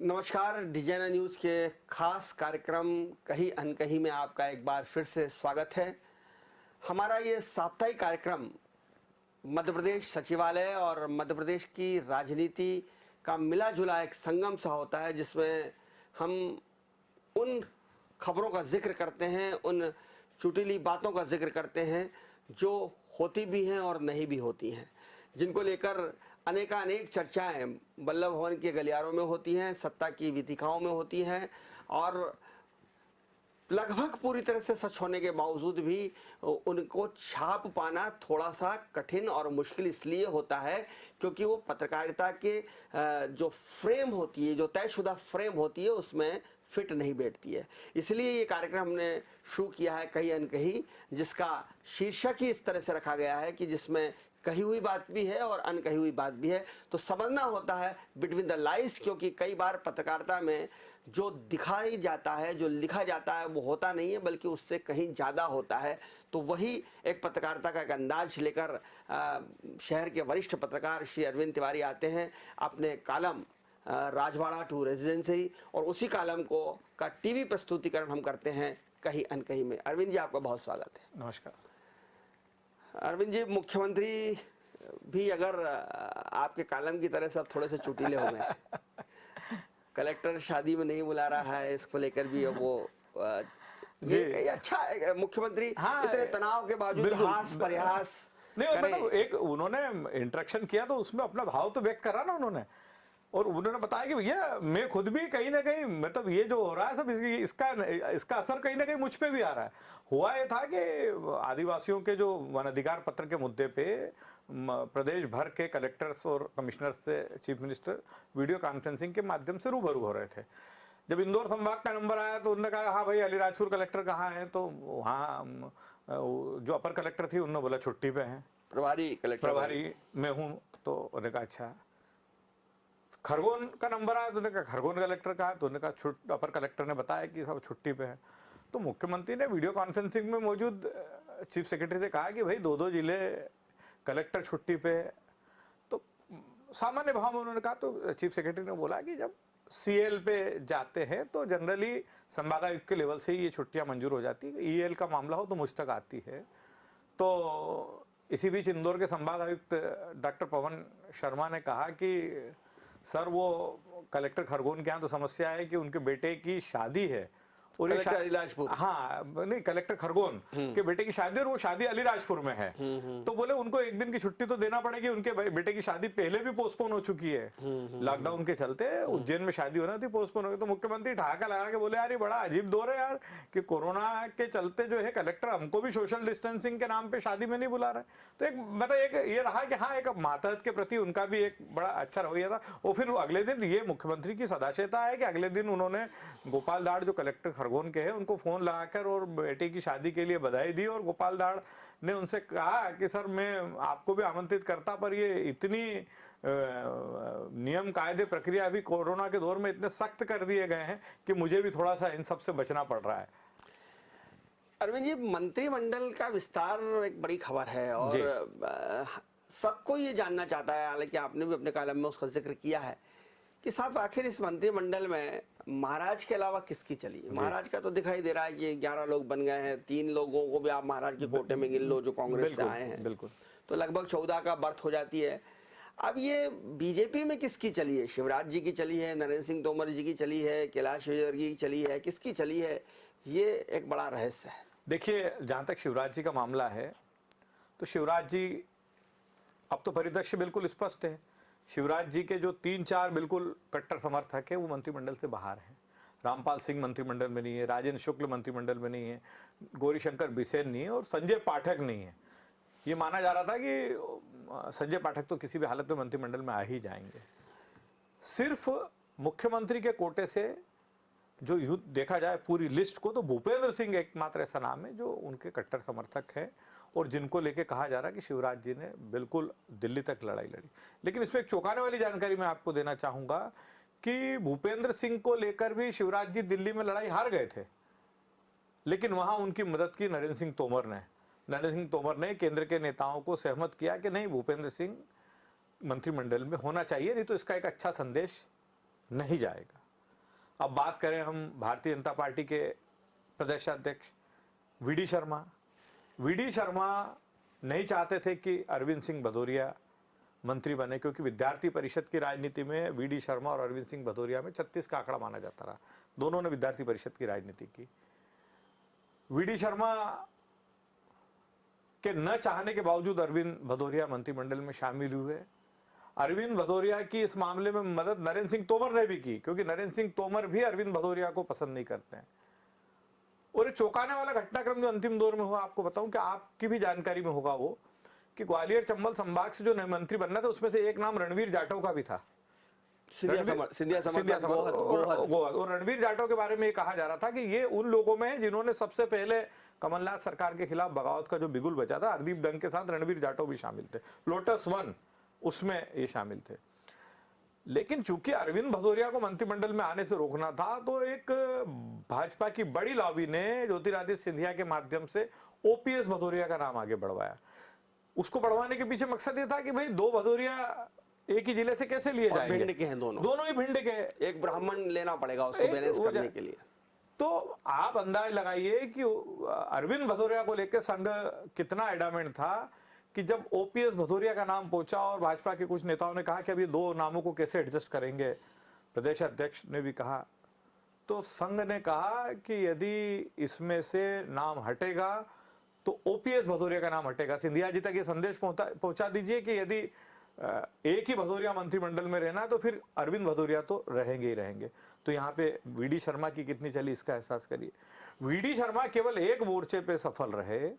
नमस्कार, designer news के खास कार्यक्रम कहीं अनकहीं में आपका एक बार फिर से स्वागत है। हमारा ये साप्ताहिक कार्यक्रम मध्य प्रदेश सचिवालय और मध्य प्रदेश की राजनीति का मिला जुला एक संगम सा होता है, जिसमें हम उन खबरों का जिक्र करते हैं, उन चुटीली बातों का जिक्र करते हैं जो होती भी हैं और नहीं भी होती हैं, जिनको लेकर अनेक चर्चाएं वल्लभ भवन के गलियारों में होती हैं, सत्ता की वीथिकाओं में होती हैं और लगभग पूरी तरह से सच होने के बावजूद भी उनको छाप पाना थोड़ा सा कठिन और मुश्किल इसलिए होता है क्योंकि वो पत्रकारिता के जो फ्रेम होती है, जो तयशुदा फ्रेम होती है, उसमें फिट नहीं बैठती है। इसलिए ये कार्यक्रम हमने शुरू किया है कहीं अनकहीं, जिसका शीर्षक ही इस तरह से रखा गया है कि जिसमें कही हुई बात भी है और अनकही हुई बात भी है। तो समझना होता है बिटवीन द लाइज, क्योंकि कई बार पत्रकारिता में जो दिखाई जाता है, जो लिखा जाता है, वो होता नहीं है, बल्कि उससे कहीं ज़्यादा होता है। तो वही एक पत्रकारिता का एक अंदाज लेकर शहर के वरिष्ठ पत्रकार श्री अरविंद तिवारी आते हैं अपने कॉलम राजवाड़ा टू रेजिडेंसी, और उसी कॉलम को का टीवी प्रस्तुतिकरण हम करते हैं कहीं अनकहीं में। अरविंद जी, आपका बहुत स्वागत है। नमस्कार अरविंद जी, मुख्यमंत्री भी अगर आपके कॉलम की तरह सब थोड़े से चुटीले हो गए। कलेक्टर शादी में नहीं बुला रहा है, इसको लेकर भी अब वो ये अच्छा है, मुख्यमंत्री इतने तनाव के बावजूद हास परिहास नहीं, मतलब एक उन्होंने इंटरेक्शन किया तो उसमें अपना भाव तो व्यक्त करा ना उन्होंने, और उन्होंने बताया कि भैया मैं खुद भी कहीं ना कहीं, मतलब ये जो हो रहा है सब इसका असर कहीं ना कहीं मुझ पे भी आ रहा है। हुआ ये था कि आदिवासियों के जो वन अधिकार पत्र के मुद्दे पे प्रदेश भर के कलेक्टर्स और कमिश्नर्स से चीफ मिनिस्टर वीडियो कॉन्फ्रेंसिंग के माध्यम से रूबरू हो रहे थे। जब इंदौर संभाग का नंबर आया तो उन्होंने कहा हाँ भाई अलीराजपुर कलेक्टर कहाँ हैं, तो वहाँ जो अपर कलेक्टर थी उन्होंने बोला छुट्टी पे हैं, प्रभारी में हूँ। तो उन्होंने कहा अच्छा। खरगोन का नंबर आया तो उन्होंने कहा खरगोन कलेक्टर कहा, तो उन्होंने कहा अपर कलेक्टर ने बताया कि सब छुट्टी पे है। तो मुख्यमंत्री ने वीडियो कॉन्फ्रेंसिंग में मौजूद चीफ सेक्रेटरी से कहा कि भाई दो जिले कलेक्टर छुट्टी पे। तो सामान्य भाव में उन्होंने कहा, तो चीफ सेक्रेटरी ने बोला कि जब सीएल पे जाते हैं तो जनरली संभागायुक्त के लेवल से ही ये छुट्टियां मंजूर हो जाती है, ईएल का मामला हो तो मुझ तक आती है। तो इसी बीच इंदौर के संभागायुक्त डॉक्टर पवन शर्मा ने कहा कि सर वो कलेक्टर खरगोन के यहाँ तो समस्या है कि उनके बेटे की शादी है और कलेक्टर अलीराजपुर, हाँ नहीं कलेक्टर खरगोन के बेटे की शादी, और वो शादी अलीराजपुर में है। तो बोले उनको एक दिन की छुट्टी तो देना पड़ेगी, उनके बेटे की शादी पहले भी पोस्टपोन हो चुकी है, लॉकडाउन के चलते उज्जैन में शादी होना थी, पोस्टपोन हो गई। तो मुख्यमंत्री ठहाका लगा के बोले यार ये बड़ा अजीब दौर है यार कि कोरोना के चलते जो है कलेक्टर हमको भी सोशल डिस्टेंसिंग के नाम पे शादी में नहीं बुला रहे। तो एक मतलब एक ये रहा कि हाँ एक मातहत के प्रति उनका भी एक बड़ा अच्छा रवैया था। और फिर अगले दिन ये मुख्यमंत्री की सदाशयता है कि अगले दिन उन्होंने गोपाल दाड़ जो कलेक्टर खरगोन के हैं उनको फोन लगाकर और बेटे की शादी के लिए बधाई दी, और गोपाल दाड़ ने उनसे कहा कि सर मैं आपको भी आमंत्रित करता, पर ये इतनी नियम कायदे प्रक्रिया अभी कोरोना के दौर में इतने सख्त कर दिए गए हैं कि मुझे भी थोड़ा सा इन सब से बचना पड़ रहा है। अरविंद जी, मंत्रिमंडल का विस्तार एक बड़ी खबर है और सबको ये जानना चाहता है, हालांकि आपने भी अपने कॉलम में उसका जिक्र किया है कि साहब आखिर इस मंत्रिमंडल में महाराज के अलावा किसकी चली। महाराज का तो दिखाई दे रहा है कि 11 लोग बन गए हैं, 3 लोगों को भी आप महाराज के कोटे में गिन लो जो कांग्रेस से आए हैं, बिल्कुल, तो लगभग 14 का बर्थ हो जाती है। अब ये बीजेपी में किसकी चली है? शिवराज जी की चली है, नरेंद्र सिंह तोमर जी की चली है, कैलाश विजयवर्गीय की चली है, किसकी चली है? ये एक बड़ा रहस्य है। देखिए, जहां तक शिवराज जी का मामला है तो शिवराज जी अब तो परिदृश्य बिल्कुल स्पष्ट है। शिवराज जी के जो 3-4 बिल्कुल कट्टर समर्थक है वो मंत्रिमंडल से बाहर हैं। रामपाल सिंह मंत्रिमंडल में नहीं है, राजेंद्र शुक्ल मंत्रिमंडल में नहीं है, गौरीशंकर बिसेन नहीं है और संजय पाठक नहीं है। ये माना जा रहा था कि संजय पाठक तो किसी भी हालत में मंत्रिमंडल में आ ही जाएंगे। सिर्फ मुख्यमंत्री के कोटे से जो युद्ध देखा जाए पूरी लिस्ट को, तो भूपेंद्र सिंह एकमात्र ऐसा नाम है जो उनके कट्टर समर्थक हैं और जिनको लेके कहा जा रहा है कि शिवराज जी ने बिल्कुल दिल्ली तक लड़ाई लड़ी। लेकिन इसमें एक चौंकाने वाली जानकारी मैं आपको देना चाहूंगा कि भूपेंद्र सिंह को लेकर भी शिवराज जी दिल्ली में लड़ाई हार गए थे, लेकिन वहां उनकी मदद की नरेंद्र सिंह तोमर ने। नरेंद्र सिंह तोमर ने केंद्र के नेताओं को सहमत किया कि नहीं, भूपेंद्र सिंह मंत्रिमंडल में होना चाहिए, नहीं तो इसका एक अच्छा संदेश नहीं जाएगा। अब बात करें हम भारतीय जनता पार्टी के प्रदेशाध्यक्ष वीडी शर्मा। वीडी शर्मा नहीं चाहते थे कि अरविंद सिंह भदौरिया मंत्री बने, क्योंकि विद्यार्थी परिषद की राजनीति में वीडी शर्मा और अरविंद सिंह भदौरिया में 36 का आंकड़ा माना जाता रहा। दोनों ने विद्यार्थी परिषद की राजनीति की। वीडी शर्मा के न चाहने के बावजूद अरविंद भदौरिया मंत्रिमंडल में शामिल हुए। अरविंद भदौरिया की इस मामले में मदद नरेंद्र सिंह तोमर ने भी की, क्योंकि नरेंद्र सिंह तोमर भी अरविंद भदौरिया को पसंद नहीं करते हैं। और एक चौंकाने वाला घटनाक्रम जो अंतिम दौर में हुआ, आपको बताऊं कि आपकी भी जानकारी में होगा वो, कि ग्वालियर चंबल संभाग से जो नए मंत्री बनना था उसमें से एक नाम रणवीर जाटव का भी था। और रणवीर जाटव के बारे में ये कहा जा रहा था कि ये उन लोगों में है जिन्होंने सबसे पहले कमलनाथ सरकार के खिलाफ बगावत का जो बिगुल बचा था, हरदीप डंग के साथ रणवीर जाटव भी शामिल थे। लोटस 1 उसमें ये शामिल थे। लेकिन चूंकि अरविंद भदौरिया को मंत्रिमंडल में आने से रोकना था, तो एक भाजपा की बड़ी लॉबी ने ज्योतिरादित्य सिंधिया के माध्यम से ओपीएस भदौरिया का नाम आगे बढ़वाया। उसको बढ़वाने के पीछे मकसद ये था कि भाई 2 भदौरिया एक ही जिले से कैसे लिए जाएंगे, भिंड के हैं दोनों ही भिंड के, एक ब्राह्मण लेना पड़ेगा उसको बैलेंस करने के लिए। तो आप अंदाज लगाइए कि अरविंद भदौरिया को लेकर संघ कितना एडामेंट था कि जब ओपीएस भदौरिया का नाम पहुंचा और भाजपा के कुछ नेताओं ने कहा कि अब ये 2 नामों को कैसे एडजस्ट करेंगे, प्रदेश अध्यक्ष ने भी कहा, तो संघ ने कहा कि यदि इसमें से नाम हटेगा तो ओपीएस भदौरिया का नाम हटेगा। सिंधिया जी तक ये संदेश पहुंचा दीजिए कि यदि एक ही भदौरिया मंत्रिमंडल में रहना तो फिर अरविंद भदौरिया तो रहेंगे ही रहेंगे। तो यहाँ पे वीडी शर्मा की कितनी चली इसका एहसास करिए। वीडी शर्मा केवल एक मोर्चे पे सफल रहे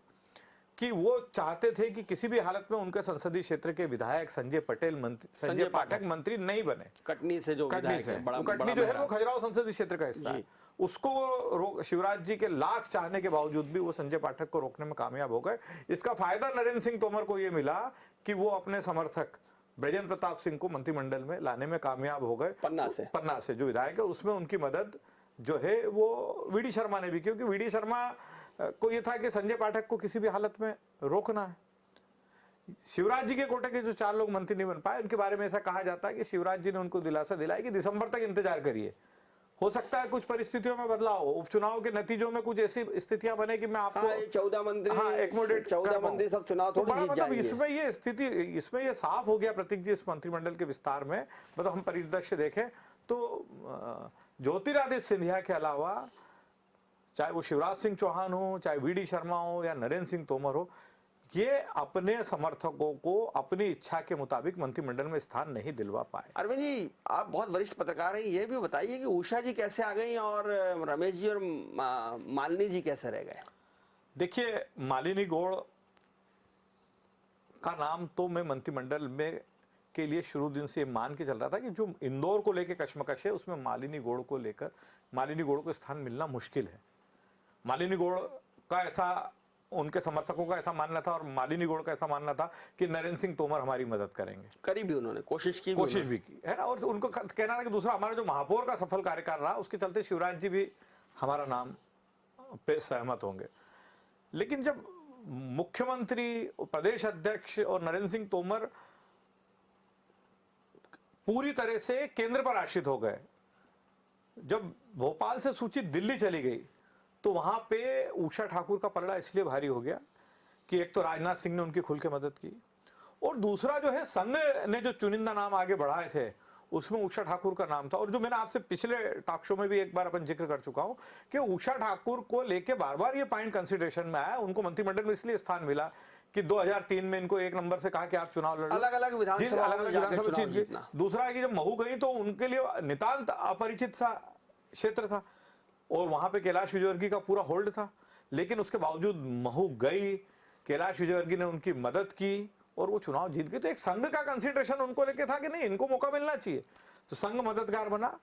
कि वो चाहते थे कि किसी भी हालत में उनके संसदीय क्षेत्र के विधायक संजय पाठक मंत्री नहीं बने। कटनी से जो विधायक है, कटनी जो है वो खजुराहो संसदीय क्षेत्र का हिस्सा है, उसको वो शिवराज जी के लाख चाहने के बावजूद भी वो संजय पाठक को रोकने में कामयाब हो गए। इसका फायदा नरेंद्र सिंह तोमर को ये मिला कि वो अपने समर्थक ब्रजेंद्र प्रताप सिंह को मंत्रिमंडल में लाने में कामयाब हो गए। पन्ना से जो विधायक है उसमें उनकी मदद जो है वो वीडी शर्मा ने भी, क्योंकि वीडी शर्मा को ये था कि संजय पाठक को किसी भी हालत में रोकना है। शिवराज जी के कोटे के जो 4 लोग मंत्री नहीं बन पाए, उनके बारे में ऐसा कहा जाता है कि शिवराज जी ने उनको दिलासा दिलाया कि दिसंबर तक इंतजार करिए, हो सकता है कुछ परिस्थितियों में बदलाव हो, उपचुनाव के नतीजों में कुछ ऐसी स्थितियां बने कि मैं आपको 14 मंत्री 14 मंत्री सब चुनाव तो बड़ा मतलब इसमें ये स्थिति, इसमें ये साफ हो गया प्रतीक जी इस मंत्रिमंडल के विस्तार में। मतलब हम परिदृश्य देखें तो ज्योतिरादित्य सिंधिया के अलावा चाहे वो शिवराज सिंह चौहान हो, चाहे वीडी शर्मा हो या नरेंद्र सिंह तोमर हो, ये अपने समर्थकों को अपनी इच्छा के मुताबिक मंत्रिमंडल में स्थान नहीं दिलवा पाए। अरविंद जी, आप बहुत वरिष्ठ पत्रकार हैं, ये भी बताइए कि उषा जी कैसे आ गई और रमेश जी और मालिनी जी कैसे रह गए? देखिए, मालिनी गौड़ का नाम तो मैं मंत्रिमंडल में के लिए शुरू दिन से मान के चल रहा था कि जो इंदौर को लेकर कश्मकश है उसमें मालिनी गौड़ को स्थान मिलना मुश्किल है। मालिनी गौड़ का ऐसा, उनके समर्थकों का ऐसा मानना था और मालिनी गौड़ का ऐसा मानना था कि नरेंद्र सिंह तोमर हमारी मदद करेंगे। करी भी उन्होंने, कोशिश भी की है ना। और उनको कहना था कि दूसरा हमारा जो महापौर का सफल कार्यकाल रहा उसके चलते शिवराज जी भी हमारा नाम पे सहमत होंगे। लेकिन जब मुख्यमंत्री, प्रदेश अध्यक्ष और नरेंद्र सिंह तोमर पूरी तरह से केंद्र पर आश्रित हो गए, जब भोपाल से सूची दिल्ली चली गई तो वहां पे उषा ठाकुर का पलड़ा इसलिए भारी हो गया कि एक तो राजनाथ सिंह ने उनकी खुल के मदद की, और दूसरा जो है संघ ने जो चुनिंदा नाम आगे बढ़ाए थे उसमें उषा ठाकुर का नाम था। और जो मैंने आपसे पिछले टॉक शो में भी एक बार अपन जिक्र कर चुका हूं कि उषा ठाकुर को लेके बार बार ये पॉइंट कंसिडरेशन में आया। उनको मंत्रिमंडल में इसलिए स्थान मिला कि 2003 में इनको 1 नंबर से कहा कि आप चुनाव लड़ो, अलग-अलग विधानसभा जीतना। दूसरा है कि जब महू गई तो उनके लिए नितांत अपरिचित सा क्षेत्र था और वहां पे कैलाश विजयवर्गीय का पूरा होल्ड था, लेकिन उसके बावजूद महू गई, कैलाश विजयवर्गीय ने उनकी मदद की और वो चुनाव जीत गए। तो एक संघ का कंसिडरेशन उनको लेके था कि नहीं, इनको मौका मिलना चाहिए, तो संघ मददगार बना।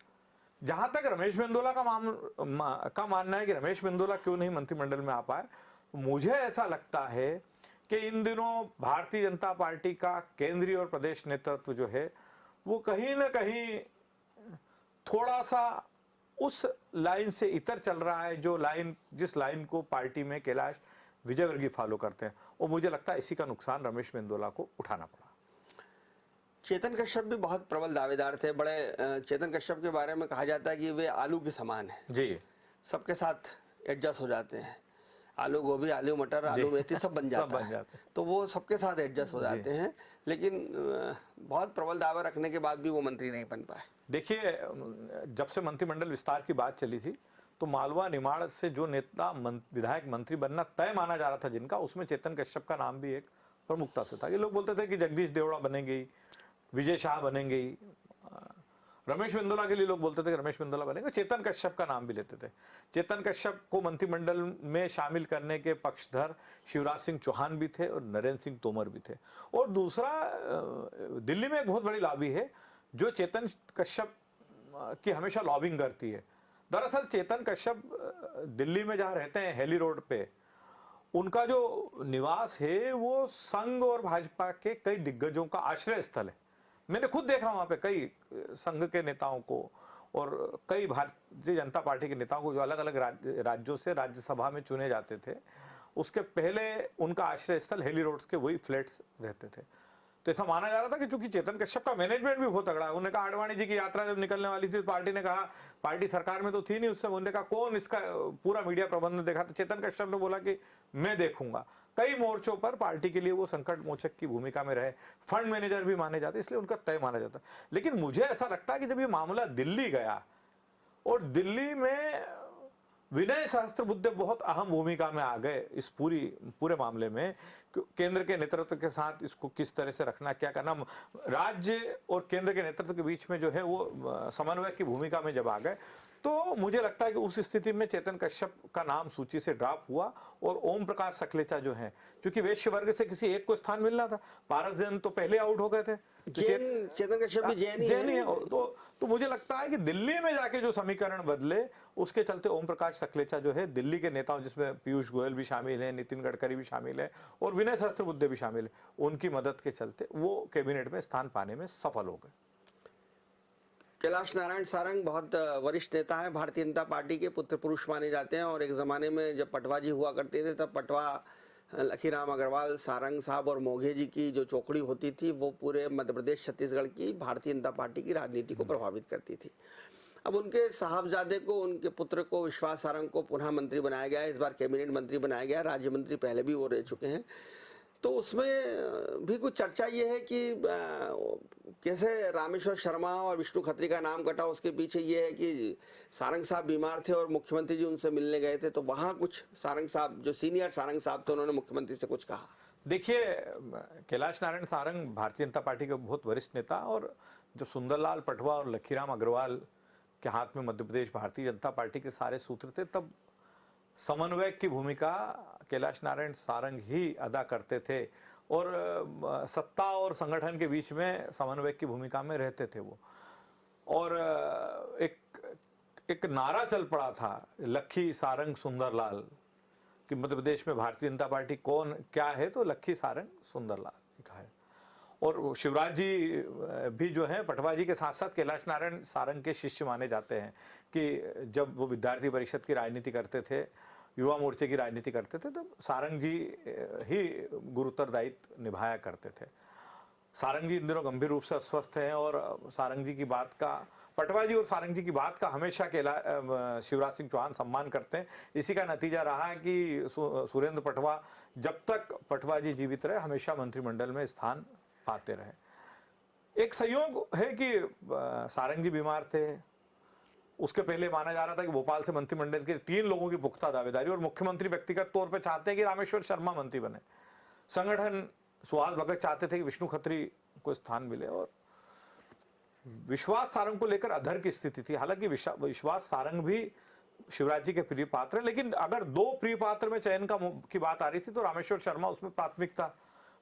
जहां तक रमेश मेंदोला का मानना है कि रमेश मेंदोला क्यों नहीं मंत्रिमंडल में आ पाए, मुझे ऐसा लगता है कि इन दिनों भारतीय जनता पार्टी का केंद्रीय और प्रदेश नेतृत्व जो है वो कहीं ना कहीं थोड़ा सा उस लाइन से इतर चल रहा है जिस लाइन को पार्टी में कैलाश विजयवर्गीय फॉलो करते हैं, और मुझे लगता है इसी का नुकसान रमेश मेंदोला को उठाना पड़ा। चेतन कश्यप भी बहुत प्रबल दावेदार थे। चेतन कश्यप के बारे में कहा जाता है कि वे आलू के समान हैं, जी, सबके साथ एडजस्ट हो जाते हैं। आलू गोभी, आलू मटर, आलू मेथी सब बन जाता है, तो वो सबके साथ एडजस्ट हो जाते हैं। लेकिन बहुत प्रबल दावा रखने के बाद भी वो मंत्री नहीं बन पाए। देखिए, जब से मंत्रिमंडल विस्तार की बात चली थी तो मालवा निमाड़ से जो नेता विधायक मंत्री बनना तय माना जा रहा था जिनका, उसमें चेतन कश्यप का नाम भी एक प्रमुखता से था। ये लोग बोलते थे कि जगदीश देवड़ा बनेंगे, विजय शाह बनेंगे, रमेश बिंदोला के लिए लोग बोलते थे कि रमेश बिंदोला बनेंगे, चेतन कश्यप का नाम भी लेते थे। चेतन कश्यप को मंत्रिमंडल में शामिल करने के पक्षधर शिवराज सिंह चौहान भी थे और नरेंद्र सिंह तोमर भी थे। और दूसरा, दिल्ली में एक बहुत बड़ी लॉबी है जो चेतन कश्यप की हमेशा लॉबिंग करती है। दरअसल चेतन कश्यप दिल्ली में जहाँ रहते हैं हेली रोड पे, उनका जो निवास है वो संघ और भाजपा के कई दिग्गजों का आश्रय स्थल है। मैंने खुद देखा वहां पे कई संघ के नेताओं को और कई भारतीय जनता पार्टी के नेताओं को जो अलग अलग राज्यों से राज्यसभा में चुने जाते थे, उसके पहले उनका आश्रय स्थल हेली रोड्स के वही फ्लैट्स रहते थे। तो ऐसा माना जा रहा था कि चूंकि चेतन कश्यप का मैनेजमेंट भी बहुत तगड़ा है, उन्होंने कहा आडवाणी जी की यात्रा जब निकलने वाली थी तो पार्टी ने कहा, पार्टी सरकार में तो थी नहीं उस समय, उन्होंने कहा कौन इसका पूरा मीडिया प्रबंधन देखा, तो चेतन कश्यप ने बोला कि मैं देखूंगा। कई मोर्चों पर पार्टी के लिए वो संकट मोचक की भूमिका में रहे, फंड मैनेजर भी माने जाते, इसलिए उनका तय माना जाता। लेकिन मुझे ऐसा लगता है कि जब ये मामला दिल्ली गया और दिल्ली में विनय सहस्त्रबुद्धे बहुत अहम भूमिका में आ गए इस पूरे मामले में, केंद्र के नेतृत्व के साथ इसको किस तरह से रखना, क्या करना, राज्य और केंद्र के नेतृत्व के बीच में जो है वो समन्वय की भूमिका में जब आ गए, तो मुझे लगता है कि उस स्थिति में चेतन कश्यप का नाम सूची से ड्रॉप हुआ और ओम प्रकाश सकलेचा जो है, क्योंकि वैश्य वर्ग से किसी एक को स्थान मिलना था, पारस जैन तो पहले आउट हो गए थे, चेतन कश्यप भी जैन ही है। तो मुझे लगता है कि दिल्ली में जाके जो समीकरण बदले, उसके चलते ओम प्रकाश सकलेचा जो है दिल्ली के नेताओं, जिसमें पीयूष गोयल भी शामिल है, नितिन गडकरी भी शामिल है और विनय सहस्त्रबुद्धे भी शामिल है, उनकी मदद के चलते वो कैबिनेट में स्थान पाने में सफल हो गए। कैलाश नारायण सारंग बहुत वरिष्ठ नेता है, भारतीय जनता पार्टी के पुत्र पुरुष माने जाते हैं। और एक ज़माने में जब पटवाजी हुआ करते थे तब पटवा, लखीराम अग्रवाल, सारंग साहब और मोघे जी की जो चौकड़ी होती थी वो पूरे मध्य प्रदेश, छत्तीसगढ़ की भारतीय जनता पार्टी की राजनीति को प्रभावित करती थी। अब उनके साहबजादे को, उनके पुत्र को, विश्वास सारंग को पुनः मंत्री बनाया गया है। इस बार कैबिनेट मंत्री बनाया गया, राज्य मंत्री पहले भी वो रह चुके हैं। तो उसमें भी कुछ चर्चा ये है कि कैसे रामेश्वर शर्मा और विष्णु खत्री का नाम कटा, उसके पीछे ये है कि सारंग साहब बीमार थे और मुख्यमंत्री जी उनसे मिलने गए थे, तो वहाँ कुछ सारंग साहब, जो सीनियर सारंग साहब थे, उन्होंने मुख्यमंत्री से कुछ कहा। देखिए, कैलाश नारायण सारंग भारतीय जनता पार्टी के बहुत वरिष्ठ नेता, और जब सुंदरलाल पटवा और लखीराम अग्रवाल के हाथ में मध्य प्रदेश भारतीय जनता पार्टी के सारे सूत्र थे, तब समन्वय की भूमिका कैलाश नारायण सारंग ही अदा करते थे और सत्ता और संगठन के बीच में समन्वय की भूमिका में रहते थे वो। और एक नारा चल पड़ा था, लखी सारंग सुंदरलाल, कि मध्य प्रदेश में भारतीय जनता पार्टी कौन क्या है, तो लखी सारंग सुंदरलाल लिखा है। और शिवराज जी भी जो है पटवा जी के साथ साथ कैलाश नारायण सारंग के शिष्य माने जाते हैं, कि जब वो विद्यार्थी परिषद की राजनीति करते थे, युवा मोर्चे की राजनीति करते थे, तब सारंग जी ही गुरुतर दायित्व निभाया करते थे। सारंग जी इन दिनों गंभीर रूप से अस्वस्थ हैं और सारंग जी की बात का, पटवा जी और सारंग जी की बात का हमेशा शिवराज सिंह चौहान सम्मान करते हैं। इसी का नतीजा रहा है कि सुरेंद्र पटवा जब तक पटवा जी जीवित रहे हमेशा मंत्रिमंडल में स्थान पाते रहे। एक संयोग है कि सारंग जी बीमार थे, उसके पहले माना जा रहा था कि भोपाल से मंत्रिमंडल के 3 लोगों की पुख्ता दावेदारी, और मुख्यमंत्री व्यक्तिगत तौर पर चाहते हैं कि रामेश्वर शर्मा मंत्री बने। संगठन सुहास भगत चाहते थे कि विष्णु खत्री को स्थान मिले, और विश्वास सारंग को लेकर अधर की स्थिति थी। हालांकि विश्वास सारंग भी शिवराज जी के प्रिय पात्र है, लेकिन अगर 2 प्रिय पात्र में चयन की बात आ रही थी तो रामेश्वर शर्मा उसमें प्राथमिकता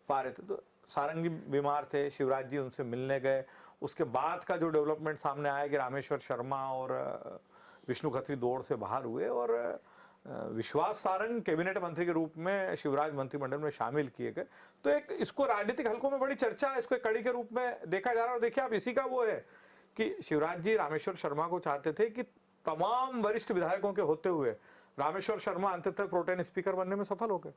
पा रहे थे। तो सारंग जी बीमार थे, शिवराज जी उनसे मिलने गए। उसके बाद का जो डेवलपमेंट सामने आया कि रामेश्वर शर्मा और विष्णु खत्री दौड़ से बाहर हुए और विश्वास सारंग कैबिनेट मंत्री के रूप में शिवराज मंत्रिमंडल में शामिल किए गए। तो एक इसको राजनीतिक हलकों में बड़ी चर्चा है, इसको एक कड़ी के रूप में देखा जा रहा है। और देखिए आप, इसी का वो है कि शिवराज जी रामेश्वर शर्मा को चाहते थे कि तमाम वरिष्ठ विधायकों के होते हुए रामेश्वर शर्मा अंततः प्रोटेन स्पीकर बनने में सफल हो गए।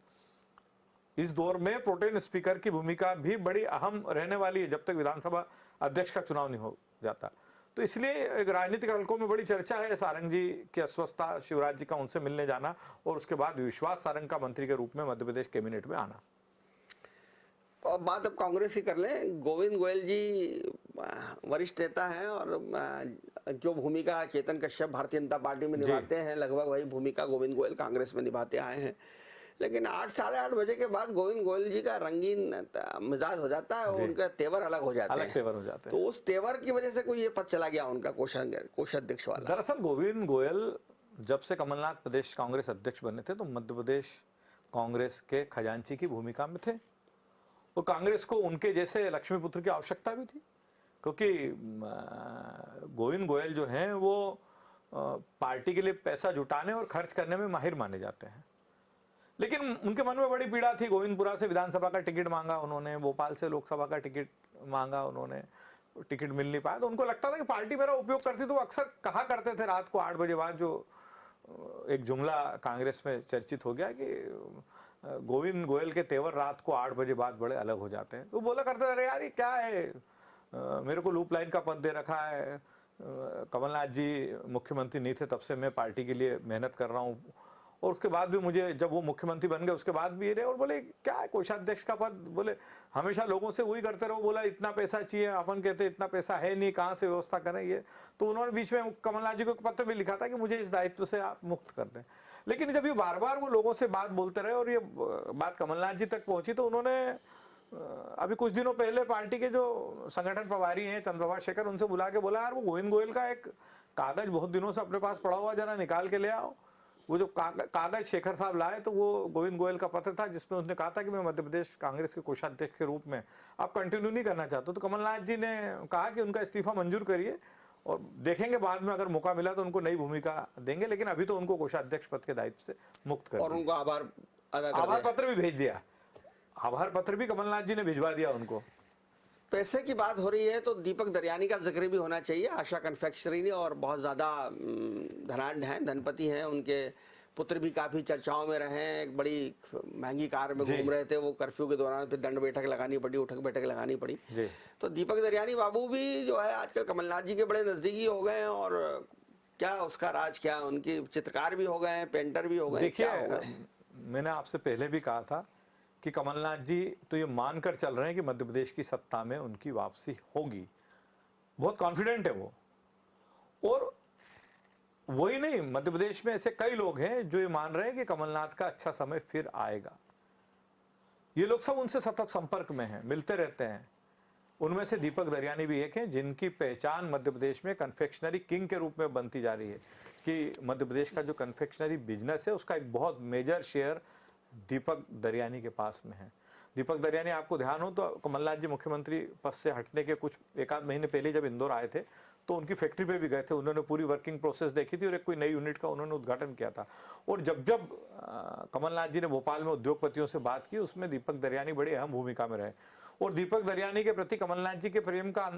इस दौर में प्रोटेन स्पीकर की भूमिका भी बड़ी अहम रहने वाली है जब तक विधानसभा अध्यक्ष का चुनाव नहीं हो जाता। तो इसलिए एक राजनीतिक हलकों में बड़ी चर्चा है सारंग जी की अस्वस्थता, शिवराज जी का उनसे मिलने जाना और उसके बाद विश्वास सारंग का मंत्री के रूप में मध्य प्रदेश कैबिनेट में आना। अब बात अब कांग्रेस की कर लें। गोविंद गोयल जी वरिष्ठ नेता हैं और जो भूमिका चेतन कश्यप भारतीय जनता पार्टी में निभाते हैं लगभग वही भूमिका गोविंद गोयल कांग्रेस में निभाते आए हैं। लेकिन 8 साढ़े 8 बजे के बाद गोविंद गोयल जी का रंगीन मिजाज हो जाता है और उनका तेवर अलग हो जाते हैं। अलग तेवर हो जाते हैं। तो उस तेवर की वजह से कोई ये पद चला गया उनका कोषाध्यक्ष वाला। दरअसल गोविंद गोयल जब से कमलनाथ प्रदेश कांग्रेस अध्यक्ष बने थे तो मध्य प्रदेश कांग्रेस के खजांची की भूमिका में थे और कांग्रेस को उनके जैसे लक्ष्मीपुत्र की आवश्यकता भी थी, क्योंकि गोविंद गोयल जो हैं वो पार्टी के लिए पैसा जुटाने और खर्च करने में माहिर माने जाते हैं। लेकिन उनके मन में बड़ी पीड़ा थी। गोविंदपुरा से विधानसभा का टिकट मांगा उन्होंने, भोपाल से लोकसभा का टिकट मांगा उन्होंने, टिकट मिल नहीं पाया। तो उनको लगता था कि पार्टी मेरा उपयोग करती, तो अक्सर कहा करते थे रात को 8 बजे बाद, जो एक जुमला कांग्रेस में चर्चित हो गया कि गोविंद गोयल के तेवर रात को 8 बजे बाद बड़े अलग हो जाते हैं। तो बोला करते थे अरे यार ये क्या है, मेरे को लूप लाइन का पद दे रखा है, कमलनाथ जी मुख्यमंत्री नहीं थे तब से मैं पार्टी के लिए मेहनत कर रहा हूँ, और उसके बाद भी मुझे जब वो मुख्यमंत्री बन गए उसके बाद भी ये रहे। और बोले क्या है कोषाध्यक्ष का पद, बोले हमेशा लोगों से वही करते रहो। बोला इतना पैसा चाहिए, अपन कहते इतना पैसा है नहीं, कहाँ से व्यवस्था करें ये। तो उन्होंने बीच में कमलनाथ जी को पत्र भी लिखा था कि मुझे इस दायित्व से आप मुक्त कर दें। लेकिन जब ये बार बार वो लोगों से बात बोलते रहे और ये बात कमलनाथ जी तक पहुंची, तो उन्होंने अभी कुछ दिनों पहले पार्टी के जो संगठन प्रभारी हैं चंद्रप्रभाष शेखर, उनसे बुला के बोला यार वो गोविंद गोयल का एक कागज बहुत दिनों से अपने पास पड़ा हुआ, जरा निकाल के ले आओ। वो जो कागज शेखर साहब लाए तो वो गोविंद गोयल का पत्र था जिसमें उसने कहा था कि मैं मध्य प्रदेश कांग्रेस के कोषाध्यक्ष के रूप में आप कंटिन्यू नहीं करना चाहते। तो कमलनाथ जी ने कहा कि उनका इस्तीफा मंजूर करिए और देखेंगे बाद में अगर मौका मिला तो उनको नई भूमिका देंगे, लेकिन अभी तो उनको कोषाध्यक्ष पद के दायित्व से मुक्त कर और उनको आभार पत्र भी भेज दिया। आभार पत्र भी कमलनाथ जी ने भिजवा दिया उनको। पैसे की बात हो रही है तो दीपक दरियानी का जिक्र भी होना चाहिए। आशा कन्फेक्शनरी और बहुत ज़्यादा धनाढ़ हैं, धनपति हैं। उनके पुत्र भी काफ़ी चर्चाओं में रहे हैं। एक बड़ी महंगी कार में घूम रहे थे वो कर्फ्यू के दौरान, फिर दंड बैठक लगानी पड़ी, उठक बैठक लगानी पड़ी। तो दीपक दरियानी बाबू भी जो है आजकल कमलनाथ जी के बड़े नज़दीकी हो गए हैं। और क्या उसका राज क्या, उनकी चित्रकार भी हो गए हैं, पेंटर भी हो गए। देखिए मैंने आपसे पहले भी कहा था कि कमलनाथ जी तो ये मानकर चल रहे हैं कि मध्य प्रदेश की सत्ता में उनकी वापसी होगी, बहुत कॉन्फिडेंट है वो। और वही नहीं, मध्य प्रदेश में ऐसे कई लोग हैं जो ये मान रहे हैं कि कमलनाथ का अच्छा समय फिर आएगा। ये लोग सब उनसे सतत संपर्क में हैं, मिलते रहते हैं। उनमें से दीपक दरियानी भी एक हैं जिनकी पहचान मध्य प्रदेश में कन्फेक्शनरी किंग के रूप में बनती जा रही है, कि मध्य प्रदेश का जो कन्फेक्शनरी बिजनेस है उसका एक बहुत मेजर शेयर दीपक दरियानी के पास में है। दीपक दरियानी, आपको ध्यान हो तो कमलनाथ जी मुख्यमंत्री पद से हटने के कुछ 1-8 महीने पहले जब इंदौर आए थे तो उनकी फैक्ट्री पे भी गए थे। उन्होंने पूरी वर्किंग प्रोसेस देखी थी और एक कोई नई यूनिट का उन्होंने उद्घाटन किया था। और जब जब कमलनाथ जी ने भोपाल में उद्योगपतियों से बात की उसमें दीपक दरियानी बड़ी अहम भूमिका में रहे। और दीपक दरियानी के प्रति कमलनाथ जी के प्रेम का,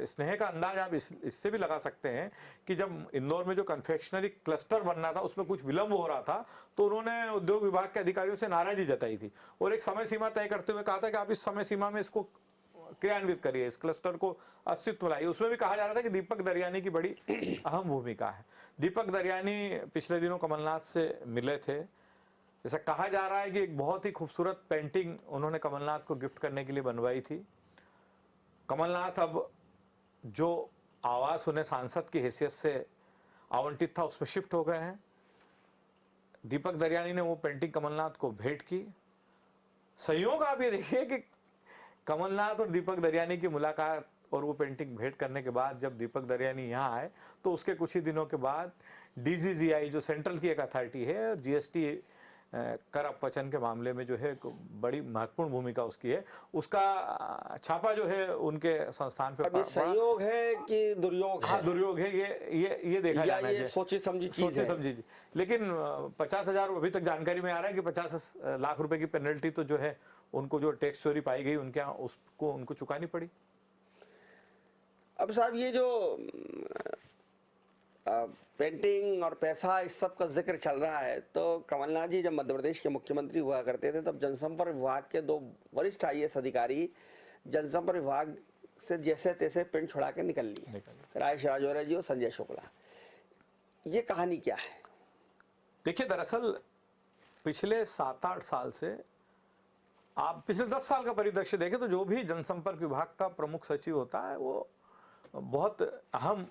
स्नेह का अंदाज आप इससे भी लगा सकते हैं कि जब इंदौर में जो कन्फेक्शनरी क्लस्टर बनना था उसमें कुछ विलंब हो रहा था तो उन्होंने उद्योग विभाग के अधिकारियों से नाराजगी जताई थी और एक समय सीमा तय करते हुए कहा था कि आप इस समय सीमा में इसको क्रियान्वित करिए, इस क्लस्टर को अस्तित्व लाइए। उसमें भी कहा जा रहा था कि दीपक दरियानी की बड़ी अहम भूमिका है। दीपक दरियानी पिछले दिनों कमलनाथ से मिले थे। ऐसा कहा जा रहा है कि एक बहुत ही खूबसूरत पेंटिंग उन्होंने कमलनाथ को गिफ्ट करने के लिए बनवाई थी। कमलनाथ अब जो आवास उन्हें सांसद की हैसियत से आवंटित था उसमें शिफ्ट हो गए हैं। दीपक दरियानी ने वो पेंटिंग कमलनाथ को भेंट की। संयोग आप ये देखिए कि कमलनाथ और दीपक दरियानी की मुलाकात और वो पेंटिंग भेंट करने के बाद जब दीपक दरियानी यहाँ आए तो उसके कुछ ही दिनों के बाद DGGI जो सेंट्रल की एक अथॉरिटी है, GST कर अपवचन के मामले में जो है बड़ी महत्वपूर्ण भूमिका उसकी है, उसका छापा जो है उनके संस्थान पे अभी संयोग है कि दुर्योग है? हाँ दुर्योग है, ये देखा जाना है, सोची समझी चीज है। लेकिन 50,000 अभी तक जानकारी में आ रहा है कि 50 लाख रुपए की पेनल्टी तो जो है उनको, जो टैक्स चोरी पाई गई उनके यहाँ, उसको उनको चुकानी पड़ी। अब साहब ये जो पेंटिंग और पैसा इस सब का जिक्र चल रहा है, तो कमलनाथ जी जब मध्य प्रदेश के मुख्यमंत्री हुआ करते थे तब जनसंपर्क विभाग के 2 वरिष्ठ आईएएस अधिकारी जनसंपर्क विभाग से जैसे तैसे पिंड छुड़ा के निकल लिए, राजेश राजौरा जी और संजय शुक्ला। ये कहानी क्या है? देखिए, दरअसल पिछले 7-8 साल से आप पिछले 10 साल का परिदृश्य देखें तो जो भी जनसंपर्क विभाग का प्रमुख सचिव होता है वो बहुत अहम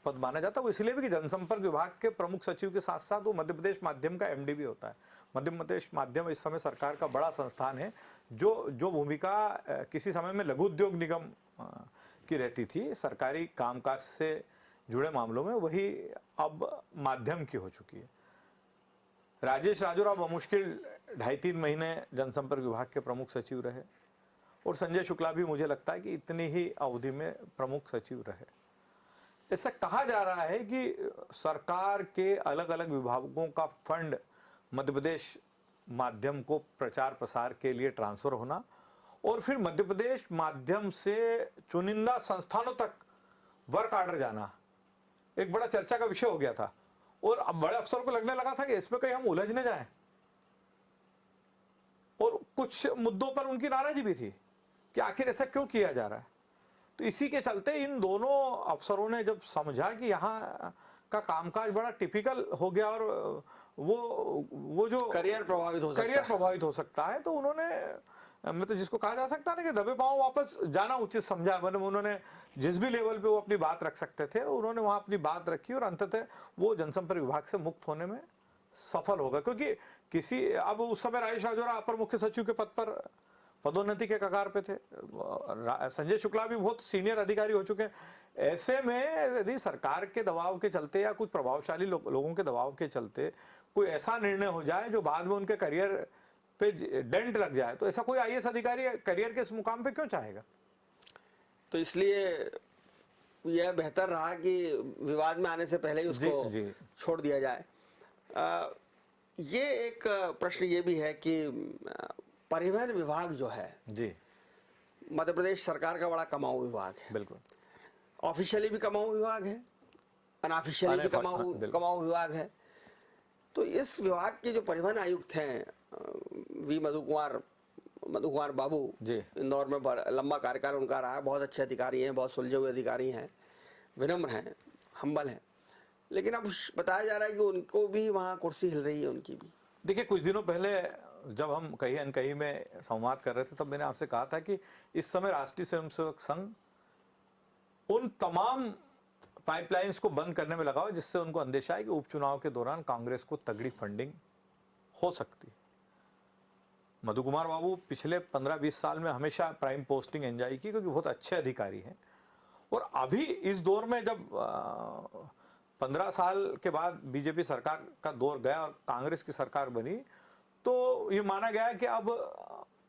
पद माना जाता है। वो इसलिए भी कि जनसंपर्क विभाग के प्रमुख सचिव के साथ साथ वो मध्य प्रदेश माध्यम का एमडी भी होता है। मध्य प्रदेश माध्यम इस समय सरकार का बड़ा संस्थान है। जो भूमिका किसी समय में लघु उद्योग निगम की रहती थी सरकारी कामकाज से जुड़े मामलों में, वही अब माध्यम की हो चुकी है। राजेश राजौरा बमुश्किल 2.5-3 महीने जनसंपर्क विभाग के प्रमुख सचिव रहे और संजय शुक्ला भी मुझे लगता है कि इतनी ही अवधि में प्रमुख सचिव रहे। ऐसा कहा जा रहा है कि सरकार के अलग अलग विभागों का फंड मध्य प्रदेश माध्यम को प्रचार प्रसार के लिए ट्रांसफर होना और फिर मध्य प्रदेश माध्यम से चुनिंदा संस्थानों तक वर्क ऑर्डर जाना एक बड़ा चर्चा का विषय हो गया था और अब बड़े अफसरों को लगने लगा था कि इसमें कहीं हम उलझ न जाएं। और कुछ मुद्दों पर उनकी नाराजगी भी थी कि आखिर ऐसा क्यों किया जा रहा है। तो इसी के चलते इन दोनों अफसरों ने जब समझा कि यहाँ का कामकाज बड़ा टिपिकल हो गया और वो जो करियर प्रभावित हो सकता है, तो उन्होंने, मतलब जिसको कहा जा सकता है ना कि दबे पांव वापस जाना उचित समझा। मतलब उन्होंने जिस भी लेवल पे वो अपनी बात रख सकते थे उन्होंने वहां अपनी बात रखी और अंततः वो जनसंपर्क विभाग से मुक्त होने में सफल होगा। क्योंकि अब उस समय राजेश राजौरा अपर मुख्य सचिव के पद पर पदोन्नति के कगार पे थे, संजय शुक्ला भी बहुत सीनियर अधिकारी हो चुके हैं। ऐसे में यदि सरकार के दबाव के चलते या कुछ प्रभावशाली लोगों के दबाव के चलते कोई ऐसा निर्णय हो जाए जो बाद में उनके करियर पे डेंट लग जाए, तो ऐसा कोई आईएएस अधिकारी करियर के इस मुकाम पे क्यों चाहेगा? तो इसलिए यह बेहतर रहा कि विवाद में आने से पहले ही उसको छोड़ दिया जाए। ये एक प्रश्न ये भी है कि परिवहन विभाग जो है जी मध्य प्रदेश सरकार का बड़ा कमाऊ विभाग है। बिल्कुल, ऑफिशियली भी कमाऊ विभाग है, अनऑफिशियली भी कमाऊ विभाग है। तो इस विभाग के जो परिवहन आयुक्त हैं वी मधु कुमार बाबू जी, इंदौर में लंबा कार्यकाल उनका रहा, बहुत अच्छे अधिकारी हैं, बहुत सुलझे हुए अधिकारी हैं, विनम्र हैं, हम्बल हैं, लेकिन अब बताया जा रहा है कि उनको भी वहाँ कुर्सी हिल रही है उनकी भी। देखिए, कुछ दिनों पहले जब हम कहीं अनकहीं में संवाद कर रहे थे तब मैंने आपसे कहा था कि इस समय राष्ट्रीय स्वयंसेवक संघ उन तमाम पाइपलाइंस को बंद करने में लगा हुआ जिससे उनको अंदेशा है कि उपचुनाव के दौरान कांग्रेस को तगड़ी फंडिंग हो सकती है। मधु कुमार बाबू पिछले 15-20 साल में हमेशा प्राइम पोस्टिंग एंजॉय की क्योंकि बहुत अच्छे अधिकारी हैं और अभी इस दौर में जब 15 साल के बाद बीजेपी सरकार का दौर गया और कांग्रेस की सरकार बनी तो ये माना गया कि अब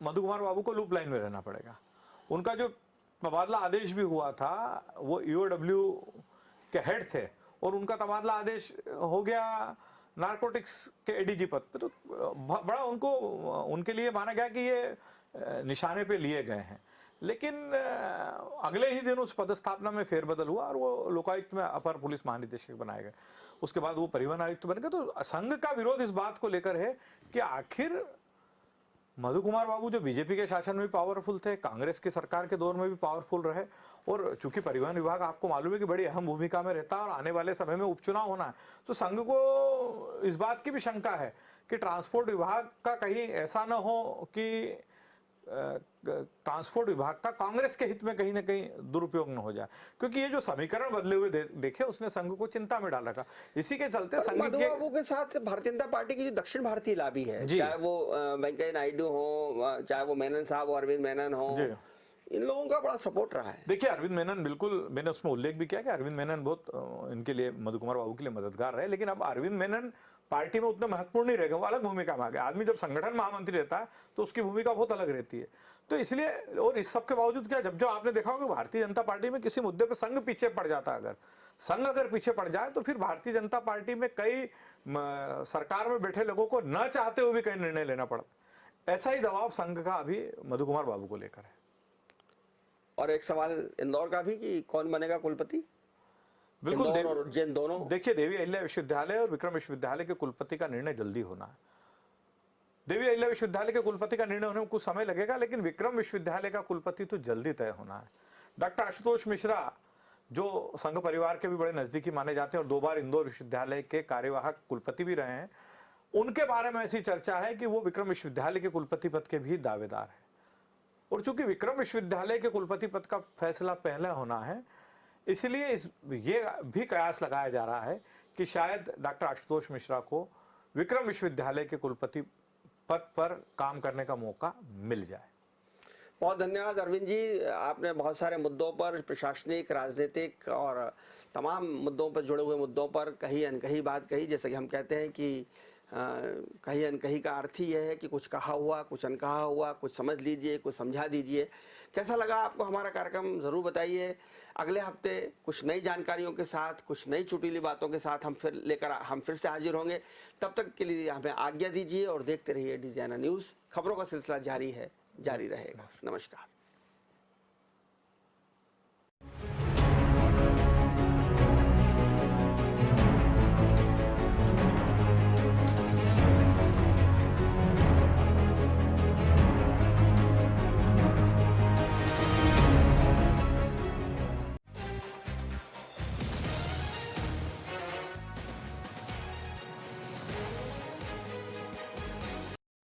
मधु कुमार बाबू को लूप लाइन में रहना पड़ेगा। उनका जो तबादला आदेश भी हुआ था वो ईओडब्ल्यू के हेड थे और उनका तबादला आदेश हो गया नारकोटिक्स के एडीजी पद पे, तो बड़ा उनके लिए माना गया कि ये निशाने पे लिए गए हैं। लेकिन अगले ही दिन उस पदस्थापना में फेरबदल हुआ और वो लोकायुक्त में अपर पुलिस महानिदेशक बनाए गए। उसके बाद वो परिवहन आयुक्त बन गए। तो संघ का विरोध इस बात को लेकर है कि आखिर मधु कुमार बाबू जो बीजेपी के शासन में पावरफुल थे, कांग्रेस की सरकार के दौर में भी पावरफुल रहे और चूंकि परिवहन विभाग आपको मालूम है कि बड़ी अहम भूमिका में रहता है और आने वाले समय में उपचुनाव होना है, तो संघ को इस बात की भी शंका है कि ट्रांसपोर्ट विभाग का कहीं ऐसा न हो कि ट्रांसपोर्ट विभाग का कांग्रेस के हित में कहीं ना कहीं दुरुपयोग न हो जाए, क्योंकि ये जो समीकरण बदले हुए देखे उसने संघ को चिंता में डाल रखा। इसी के चलते संघ के साथ भारतीय जनता पार्टी की जो दक्षिण भारतीय लाबी है, चाहे वो वेंकैया नायडू हो, चाहे वो मेनन साहब और अरविंद मेनन हो, इन लोगों का बड़ा सपोर्ट रहा है। देखिए, अरविंद मेनन, बिल्कुल मैंने उसमें उल्लेख भी किया कि अरविंद मेनन बहुत इनके लिए, मधु कुमार बाबू के लिए मददगार रहे, लेकिन अब अरविंद मेनन पार्टी में उतना महत्वपूर्ण नहीं रहेगा, वो अलग भूमिका में आ गया। आदमी जब संगठन महामंत्री रहता है तो उसकी भूमिका बहुत अलग रहती है। तो इसलिए, और इस सब के बावजूद क्या, जब आपने देखा होगा भारतीय जनता पार्टी में किसी मुद्दे पर संघ पीछे पड़ जाता है, संघ अगर पीछे पड़ जाए तो फिर भारतीय जनता पार्टी में कई सरकार में बैठे लोगों को न चाहते हुए भी कई निर्णय लेना पड़ता। ऐसा ही दबाव संघ का अभी मधु कुमार बाबू को लेकर है। और एक सवाल इंदौर का भी कि कौन बनेगा कुलपति? बिल्कुल, इंदौर और उज्जैन दोनों। देखिए, देवी अहिल्या विश्वविद्यालय और विक्रम विश्वविद्यालय के कुलपति का निर्णय जल्दी होना है। देवी अहिल्या विश्वविद्यालय के कुलपति का निर्णय होने में कुछ समय लगेगा, लेकिन विक्रम विश्वविद्यालय का कुलपति तो जल्दी तय होना है। डॉक्टर आशुतोष मिश्रा, जो संघ परिवार के भी बड़े नजदीकी माने जाते हैं और 2 बार इंदौर विश्वविद्यालय के कार्यवाहक कुलपति भी रहे हैं, उनके बारे में ऐसी चर्चा है कि वो विक्रम विश्वविद्यालय के कुलपति पद के भी दावेदार हैं। और चूंकि विक्रम विश्वविद्यालय के कुलपति पद का फैसला पहले होना है, इसलिए ये भी कयास लगाया जा रहा है कि शायद डॉक्टर आशुतोष मिश्रा को विक्रम विश्वविद्यालय के कुलपति पद पर काम करने का मौका मिल जाए। बहुत धन्यवाद अरविंद जी, आपने बहुत सारे मुद्दों पर, प्रशासनिक, राजनीतिक और तमाम मुद्दों पर, जुड़े हुए मुद्दों पर कहीं अनकही बात कही। जैसे कि हम कहते हैं कि कहीं अनकही का अर्थ ही यह है कि कुछ कहा हुआ, कुछ अनकहा हुआ, कुछ समझ लीजिए, कुछ समझा दीजिए। कैसा लगा आपको हमारा कार्यक्रम, ज़रूर बताइए। अगले हफ्ते कुछ नई जानकारियों के साथ, कुछ नई चुटीली बातों के साथ हम फिर से हाजिर होंगे। तब तक के लिए हमें आज्ञा दीजिए और देखते रहिए डिजाइनर न्यूज़। खबरों का सिलसिला जारी रहेगा। नमस्कार।